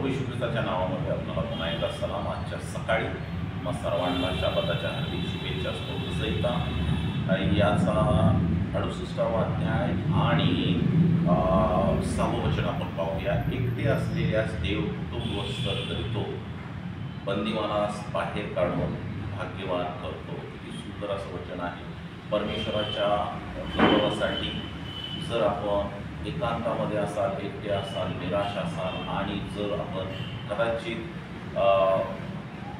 प्रभू येशू ख्रिस्ताच्या नावामध्ये आपल्याला पुन्हा एकदा सलाम. आजच्या सकाळी मग सर्वांना शाबाताच्या हार्दिक शुभेच्छा. स्तोत्रसहिता याचा 68वा अध्याय आणि 6वं वचन आपण पाहूया. एकटे असलेल्यास देव कुटुंब वस्थर करीतो, बंदिवानास बाहेर काढून भाग्यवान करतो. किती सुंदर असं वचन आहे. परमेश्वराच्या गौरवासाठी जर आपण एकांतामध्ये असाल, एकटे असाल, निराश असाल आणि जर आपण कदाचित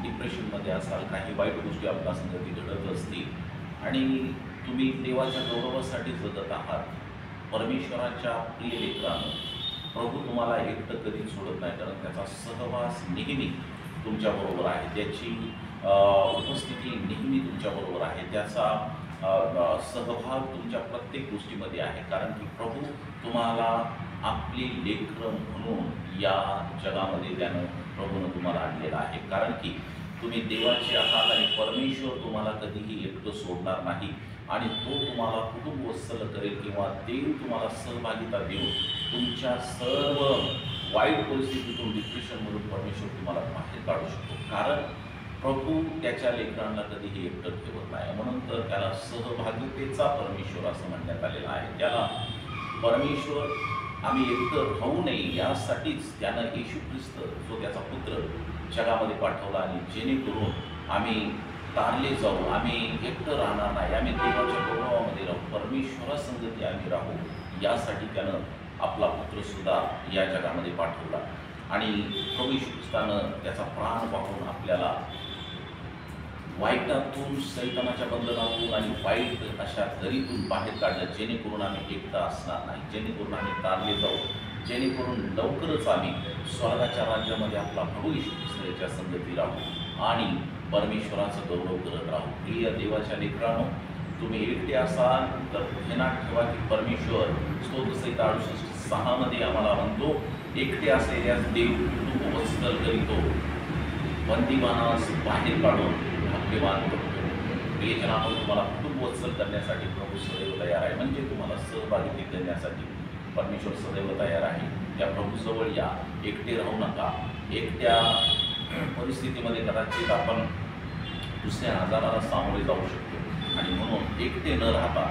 डिप्रेशनमध्ये असाल, काही वाईट गोष्टी आपल्या संगती घडत असतील आणि तुम्ही देवाच्या गौरवासाठी जगत आहात, परमेश्वराच्या प्रिय लेकरानं प्रभू तुम्हाला एकटं कधीच सोडत नाही. कारण त्याचा सहवास नेहमी तुमच्याबरोबर आहे, त्याची उपस्थिती नेहमी तुमच्याबरोबर आहे, त्याचा सहभाग तुमच्या प्रत्येक गोष्टीमध्ये आहे. कारण की प्रभू तुम्हाला आपली लेकरं म्हणून या जगामध्ये प्रभूनं तुम्हाला आणलेलं आहे. कारण की तुम्ही देवाचे आहात आणि परमेश्वर तुम्हाला कधीही एकटं सोडणार नाही आणि तो तुम्हाला कुटुंब वत्सल करेल किंवा देव तुम्हाला सहभागिता देऊन तुमच्या सर्व वाईट परिस्थितीतून, डिप्रेशनमधून परमेश्वर तुम्हाला बाहेर काढू शकतो. कारण प्रभू त्याच्या लेकरांना कधीही एकटं ठेवत नाही. म्हणून तर त्याला सहभागितेचा परमेश्वर असं म्हणण्यात आलेलं आहे. त्याला परमेश्वर आम्ही एकटं राहू नये यासाठीच त्यानं येशू ख्रिस्त जो त्याचा पुत्र जगामध्ये पाठवला आणि जेणेकरून आम्ही तारले जाऊ, आम्ही एकटं राहणार नाही, आम्ही देवाच्या गौरवामध्ये राहू, परमेश्वरासंगती आम्ही राहू, यासाठी त्यानं आपला पुत्रसुद्धा या जगामध्ये पाठवला. आणि प्रभू येशू ख्रिस्तानं त्याचा प्राण वाहून आपल्याला वाईटातून, सैतानाच्या बंधनातून आणि वाईट अशा दरीतून बाहेर काढलं, जेणेकरून आम्ही एकटा असणार नाही, जेणेकरून आम्ही तारले जाऊ, जेणेकरून लवकरच आम्ही स्वर्गाच्या राज्यामध्ये आपला प्रभू येशू ख्रिस्ताच्या संगती राहू आणि परमेश्वराचं गौरव करत राहू. प्रिय देवाच्या लेकरांनो, तुम्ही एकटे असाल तर ध्यानात ठेवा की परमेश्वर स्तोत्रसहिता 68:6 आम्हाला म्हणतो, एकटे असलेल्यास देव कुटुंब वत्सल करीतो, बंदिवानास बाहेर काढून भाग्यवान करतो. प्रियजनांनो, तुम्हाला कुटुंब वत्सल करण्यासाठी प्रभू सदैव तयार आहे. म्हणजे तुम्हाला सहभागी देण्यासाठी परमेश्वर सदैव तयार आहे. त्या प्रभूजवळ या, एकटे राहू नका. एकट्या परिस्थितीमध्ये कदाचित आपण दुसऱ्या आजाराला सामोरे जाऊ शकतो आणि म्हणून एकटे न राहता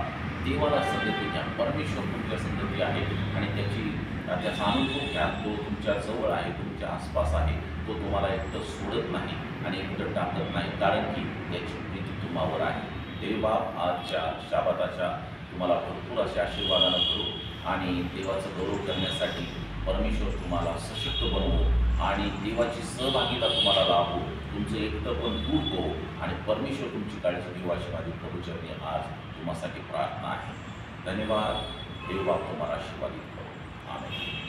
देवाला संगती घ्या. परमेश्वर तुमच्या संगती आहे आणि त्याचा अनुभव घ्या. तो तुमच्या जवळ आहे, तुमच्या आसपास आहे. तो तुम्हाला एकटं सोडत नाही आणि एकटं टाकत नाही, कारण की त्याची प्रीती तुम्हावर आहे. देवबाप आजच्या शाबाताच्या तुम्हाला भरपूर असे आशीर्वादानं करू आणि देवाचं गौरव करण्यासाठी परमेश्वर तुम्हाला सशक्त बनवू आणि देवाची सहभागिता तुम्हाला लाभू, तुमचं एकटं पण दूर हो आणि परमेश्वर तुमची काळजी घेऊ अशी माझी प्रभूचरणी आज तुम्हासाठी प्रार्थना आहे. धन्यवाद. देवबाप तुम्हाला आशीर्वादित करू. आमेन.